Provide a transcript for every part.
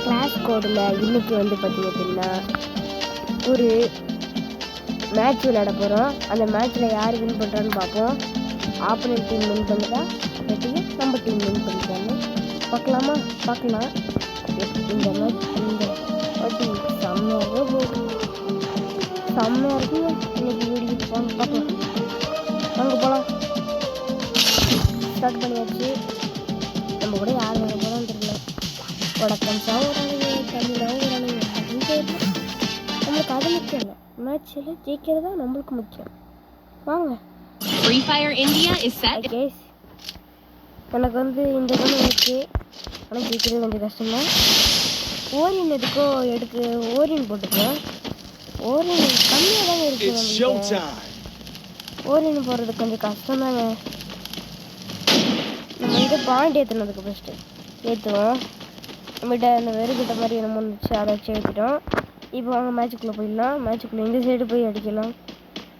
Class கோடில் இன்னைக்கு வந்து பார்த்தீங்க அப்படின்னா ஒரு மேட்ச் விளையாட போகிறோம். அந்த மேட்ச்சில் யார் வின் பண்ணுறான்னு பார்ப்போம். ஆப்போனன்ட் டீம் வின் பண்ணுதா இல்லாட்டி நம்ம டீம் வின் பண்ணிட்டான்னு பார்க்கலாமா? பார்க்கலாம். இந்த மேட்ச் இந்த வாட்டி செம்மையாக போகுது, செம்மையாக இருக்குங்க. இன்னைக்கு வீடியோ வாங்க பார்க்கலாம், வாங்க போகலாம். ஸ்டார்ட் பண்ணியாச்சு. நம்ம கூட யார் வர போகிறோம் தெரியல. வடக்கம் சாவுறானுங்க, தமிழாக வரானுங்க அப்படின்னு தெரியல. நம்மளுக்கு அது முக்கியம் இல்லை, மேட்ச்சில் ஜெயிக்கிறது தான் நம்மளுக்கு முக்கியம். வாங்க. Free Fire India is set. Case எனக்கு வந்து இந்த கண்ணு வச்சு ஆனால் ஜெயிக்கிறது கொஞ்சம் கஷ்டம்தான். ஓரியன் எதுக்கோ ஓரியன் போட்டுக்கேன். ஓரியன் கம்மியாக தாங்க இருக்குது. ஓரியன் போடுறது கொஞ்சம் கஷ்டம் தாங்க. நம்ம வந்து பாயிண்ட் ஏற்றுனதுக்கு ஃபஸ்ட்டு ஏற்றுவோம். நம்மகிட்ட அந்த வெறுக்கிட்ட மாதிரி நம்ம வந்துச்சு, அதை வச்சு ஏற்றிட்டோம். இப்போ வாங்க மேட்சுக்குள்ளே போயிடலாம். மேட்சுக்குள்ளே இந்த சைடு போய் அடிக்கலாம்,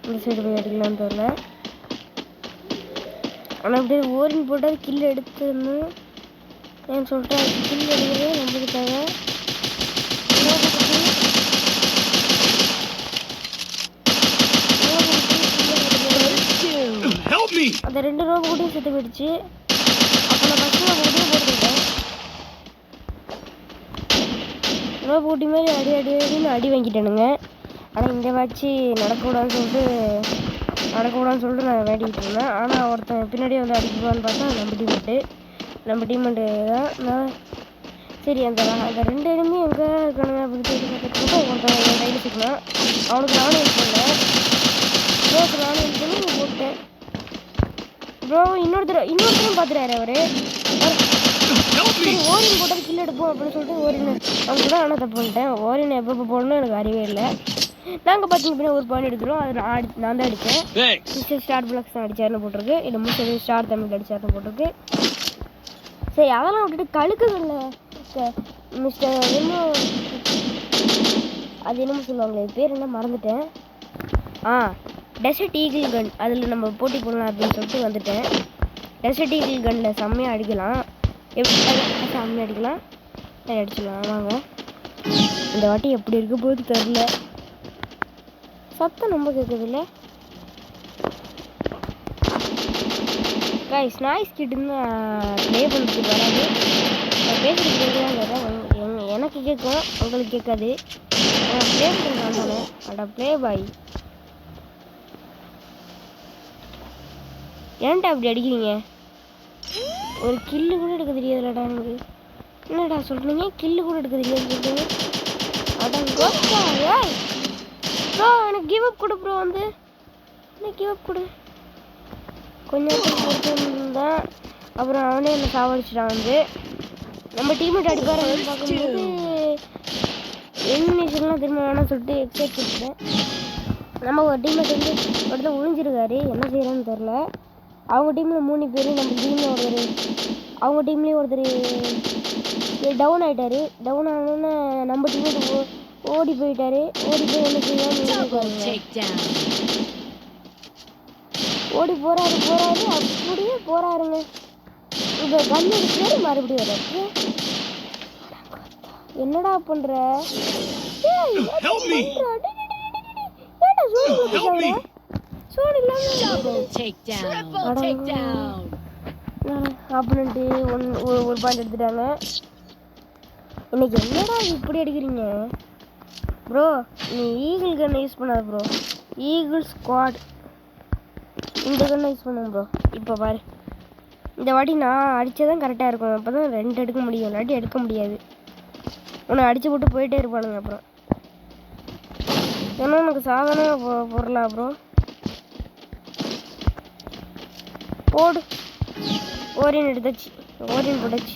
இந்த சைடு போய் அடிக்கலாம்னு தெரியல. ஆனால் அப்படியே ஓரின் போட்டால் கில் எடுத்துன்னு ஏன்னு சொல்லிட்டு கில் எடுக்கிறதே நம்மளுக்கு தேவை. அந்த 2 ரோபோ கூட்டியும் செத்து போயிடுச்சு. அப்போ நான் ஃபஸ்ட்டு ரோபோ கூட்டியும் போட்டுக்கிட்டேன். ரோபோ கூட்டி மாதிரி அடின்னு அடி வாங்கிட்டேனுங்க. ஆனால் இந்த மேட்ச்சு நடக்கக்கூடாதுன்னு சொல்லிட்டு நான் வேண்டிக்கிட்டு இருந்தேன். ஆனால் ஒருத்தன் பின்னாடியே வந்து அடிக்குவான்னு பார்த்தா நம்ம டீமெண்ட்டு தான். நான் சரி அந்த 2 எனிமே எங்கே இருக்கானுங்க அப்படின்னு சொல்லிட்டு ஒருத்தன் என் கையில் சிக்கலாம். அவனுக்கு நானும் ஹெல்ப் பண்ணேன், ப்ரோக்கு நானும் ஹெல்ப் பண்ணி நான் போட்டேன். ப்ரோ இன்னொருத்தரும் பார்த்துட்டாரு அவர். சரி ஓரின் போட்டால் கில் எடுப்போம் அப்படின்னு சொல்லிட்டு ஓரின் அவங்க கூட ஆனால் தப்பு பண்ணிட்டேன். ஓரின் எப்போ போடணும்னு எனக்கு அறிவே இல்லை. நாங்கள் பார்த்தீங்க அப்படின்னா ஒரு பாயிண்ட் எடுத்துருவோம். அது நான் தான் அடித்தேன். மிஸ்டர் ஸ்டார் பிளாக்ஸ் தான் அடிச்சாருன்னு போட்டிருக்கு, இல்லை மிஸ்டர் ஸ்டார் தமிழ் அடிச்சாருன்னு போட்டிருக்கு. சரி அதெல்லாம் விட்டுட்டு கழுக்குகளில் மிஸ்டர் இன்னும் அது என்னமோ சொல்லுவாங்களே, பேர் என்ன மறந்துட்டேன். டெசர்ட் ஈகிள் கன், அதில் நம்ம போட்டி போடலாம் அப்படின்னு சொல்லிட்டு வந்துட்டேன். டெசர்ட் ஈகிள் கன்னில் செம்மையாக அடிக்கலாம். எப்படி செம்மையாக அடிக்கலாம், அடிச்சிடலாம். வாங்க. இந்த வாட்டி எப்படி இருக்க போது தெரில, சத்தம் ரொம்ப கேட்குதுல்ல கைஸ். நாய்ஸ் கிட்டேருந்து ப்ளே பண்ணுறதுக்கு வராது. நான் பேசுகிறது கேட்குதான் கேட்டேன், எனக்கு கேட்கும் உங்களுக்கு கேட்காது. ப்ளே பண்ணுறான் தானே. அடா ப்ளே பாய், ஏன்டா அப்படி அடிக்கிறீங்க? ஒரு கில்லு கூட எடுக்க தெரியாதுலடா எனக்கு. என்னடா சொல்கிறீங்க, கில்லு கூட எடுக்க தெரியாது சொல்கிறீங்க? அதான் கோப்பா ஏய் ப்ரோ, எனக்கு கிவ் அப் கொடு ப்ரோ. வந்து எனக்கு கிவ் அப் கொடு. கொஞ்சம் தான் அப்புறம் அவனே என்னை சாவடிச்சிட்டான். வந்து நம்ம டீம்மேட் அடிப்பார் பார்க்கும்போது எலிமினேஷன்லாம் திரும்ப வேணாம்னு சொல்லிட்டு எக்ஸைட் கொடுத்துட்டேன். நம்ம ஒரு டீம்மேட் வந்து ஒருத்தர் விழுந்திருக்காரு, என்ன செய்யறான்னு தெரில. அவங்க டீமில் 3 பேர், நம்ம டீமில் அவங்க டீம்லேயும் ஒருத்தர் டவுன் ஆகிட்டாரு. டவுன் ஆனோன்னே நம்ம டீம்மேட் ஓடி போயிட்டாரு. ஓடி போய் என்ன செய்யலாம், ஓடி போறாரு அப்படியே போறாருங்க. இப்போ கன் எடுத்து மறுபடியும் வர்றாரு. என்னடா பண்ற? ஆப்போனன்ட் ஒரு பாயிண்ட் எடுத்துட்டாங்க. இன்னைக்கு என்னடா இப்படி அடிக்கிறீங்க ப்ரோ? நீ ஈகிள் கன்னை யூஸ் பண்ணாத ப்ரோ, ஈகிள் ஸ்குவாட் இந்த கன்னை யூஸ் பண்ணுங்க ப்ரோ. இப்போ பாரு, இந்த வாட்டி நான் அடித்ததான் கரெக்டாக இருக்கும். அப்போ தான் 2 எடுக்க முடியும், இல்லாட்டி எடுக்க முடியாது. உன்னை அடித்து போட்டு போயிட்டே இருப்பானுங்க. அப்புறம் ஏன்னா எனக்கு சாதாரண பொருளா ப்ரோ? போடு. ஓரியன் எடுத்தாச்சு, ஓரியன் போட்டாச்சு.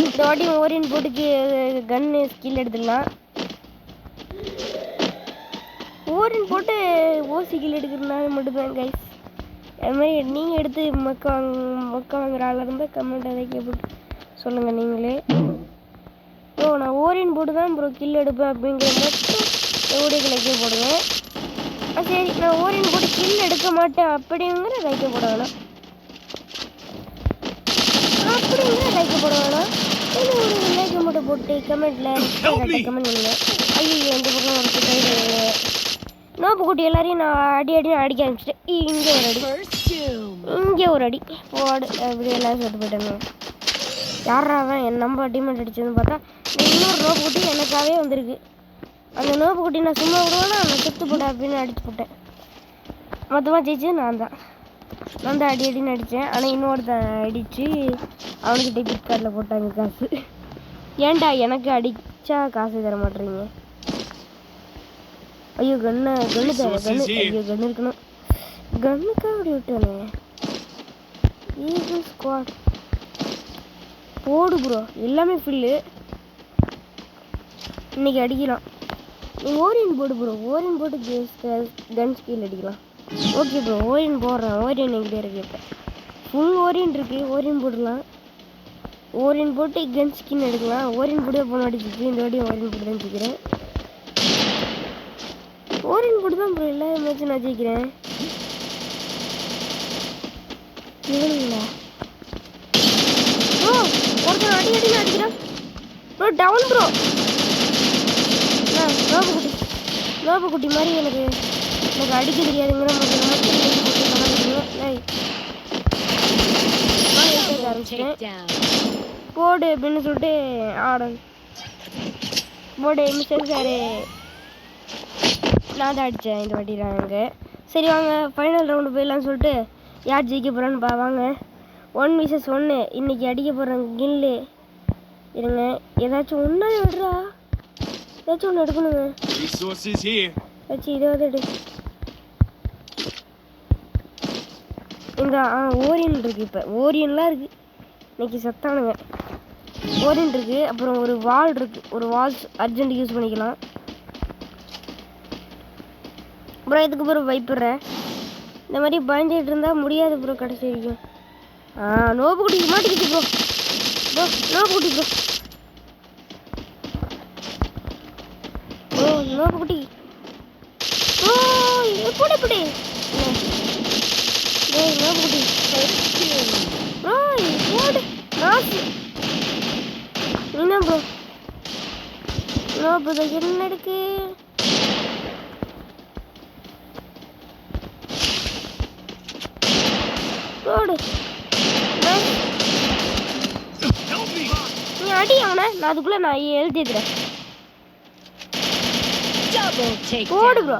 இந்த வாட்டி ஓரியன் போட்டுக்கு கன்னு ஸ்கில் எடுத்துக்கலாம். ஓரியன் போட்டு ஓசி கில் எடுக்கிறதுனால மட்டும்தான் கைஸ். அது மாதிரி நீங்கள் எடுத்து மொக்க வாங்குற ஆளாக இருந்தால் கமெண்ட் அதை கேட்போட்டு சொல்லுங்கள் நீங்களே. ப்ரோ நான் ஓரியன் போட்டு தான் ப்ரோ கில் எடுப்பேன் அப்படிங்கிற மட்டும் ஓடியை லைக்கே போடுவேன். சரி நான் ஓரியன் போட்டு கில் எடுக்க மாட்டேன் அப்படிங்கிற லைக்கே போட வேணாம். அப்படிங்கிற போட்டு கமெண்ட்ல கமெண்ட் பண்ணுங்க. ஐயோ இந்த பக்கம் ஒரு சைடு நோப்பு குட்டி எல்லாரையும் நான் அடி அடிக்க ஆரம்பிச்சிட்டேன். இங்கே ஒரு அடி போடு அப்படி எல்லாம் சொல்லிட்டு போயிட்டாங்க. யாரா அவன் என் நம்ம டீமெண்ட் அடிச்சதுன்னு பார்த்தா இன்னொரு நோப்பு குட்டி எனக்காகவே வந்திருக்கு. அந்த நோப்பு குட்டி நான் சும்மா விடுவேன்னா நான் செத்து போட்டேன் அப்படின்னு அடிச்சு போட்டேன். மொத்தமாக ஜெயிச்சு நான் தான் அடின்னு அடித்தேன். ஆனால் இன்னொருத்தன் அடித்து அவனுக்கு டெபிட் கார்டில் போட்டாங்க காசு. ஏன்டா எனக்கு அடித்தா காசு தர மாட்டேறீங்க? ஐயோ கண்ணு தேவை ஐயோ கன்று இருக்கணும். கன்னுக்காக அப்படி விட்டானே. ஈகிள் ஸ்குவாட் போடு ப்ரோ, எல்லாமே ஃபில்லு. இன்னைக்கு அடிக்கலாம். நீ ஓரியன் போடு ப்ரோ, ஓரியன் போட்டு கன் ஸ்கில் அடிக்கலாம். ஓகே ப்ரோ ஓரியன் போடுறேன். ஓரியன் எங்கிட்ட இருக்கு. இப்போ ஃபுல் ஓரியன் இருக்குது. ஓரியன் போடலாம். ஓரியன் போட்டு கன் ஸ்கின் எடுக்கலாம். ஓரியன் போட்டு போன அடிச்சிச்சு. இந்த வாட்டி ஓரியன் போட்டு தான் வச்சுக்கிறேன். ஓரியன் போட்டு தான் ப்ரோ எல்லா மேட்சும் நான் ஜெயிக்கிறேன். இவனுங்களா ப்ரோ ஒருத்தன் அடின்னு அடிக்கிறான் ப்ரோ. Down bro. நோப்பு குட்டி மாதிரி எனக்கு அடிக்க தெரியாதுங்கிற ஆரம்பிச்சிட்டேன். போடு அப்படின்னு சொல்லிட்டு ஆடன் போடு மிஸ்டர் சாரு நான் தான் அடித்தேன் இந்த வாட்டி நாங்க. சரி வாங்க ஃபைனல் ரவுண்டு போயிடலான்னு சொல்லிட்டு யார் ஜெயிக்க போகிறான்னு வாங்க. 1 vs 1 இன்றைக்கி அடிக்க போகிறாங்க கில்லு. இருங்க ஏதாச்சும் ஒன்றா விடுறா. ஏதாச்சும் ஒன்று எடுக்கணுங்க. வச்சு இதாவது எடு. இந்த ஓரியன் இருக்குது. இப்போ ஓரியன்லாம் இருக்குது. இன்றைக்கி சத்தானுங்க. ஓரியன் இருக்குது. அப்புறம் ஒரு வால் இருக்குது. ஒரு வால்ஸ் அர்ஜென்ட் யூஸ் பண்ணிக்கலாம். ப்ரோ இதுக்கு ப்ரோ பயப்படுறேன். இந்த மாதிரி பயந்துகிட்டு இருந்தால் முடியாது ப்ரோ கடைசி வரைக்கும். நோப்பு குட்டி மாட்டிக்கிச்சு ப்ரோ. நோப்பு குட்டி ப்ரோ. நோப்பு குட்டி எப்படி நோப்பு குட்டி போடு நாசு. என்ன ப்ரோ நோப்பு என்ன இருக்கு? போடு நீ அடி அவனை. நான் அதுக்குள்ள நான் எழுதிடுறேன். போடு ப்ரோ.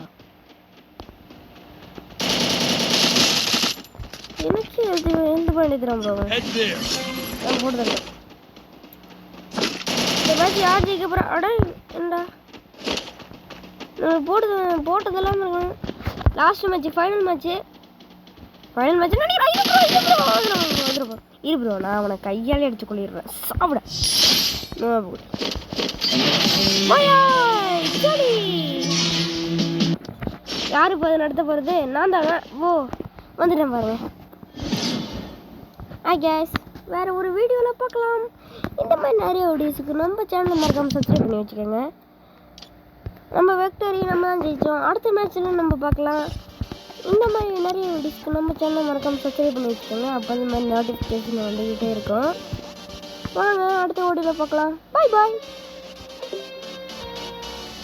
எனக்கு எழுந்து பண்ணிடுறான் ப்ரோ. நான் போடுதல் இந்த மேட்ச் யார் ஜெயிக்க போகிறா? அட என்னடா போட்டதெல்லாம் இருக்கணும். லாஸ்ட் மேட்ச் ஃபைனல் மேட்ச்சு இரு ப்ரோ. நான் அவனை கையாலே அடிச்சு கொள்ளிடுறேன். சாப்பிட யாரு போது நடத்த போகிறது? நான் தாங்க. வந்துட்டேன் பாருங்க. கேஸ் வேறு ஒரு வீடியோவில் பார்க்கலாம். இந்த மாதிரி நிறைய வீடியோஸுக்கு நம்ம சேனலை மறக்காமல் சப்ஸ்கிரைப் பண்ணி வச்சுக்கோங்க. நம்ம விக்டரி நம்ம தான் ஜெயித்தோம். அடுத்த மேட்ச்சில் நம்ம பார்க்கலாம். இந்த மாதிரி நிறைய வீடியோஸ்க்கு நம்ம சேனலை மறக்காமல் சப்ஸ்கிரைப் பண்ணி வச்சுக்கோங்க. அப்போ இந்த மாதிரி நோட்டிஃபிகேஷன் வந்துக்கிட்டே இருக்கும். வாங்க அடுத்த வீடியோவில் பார்க்கலாம். பாய்.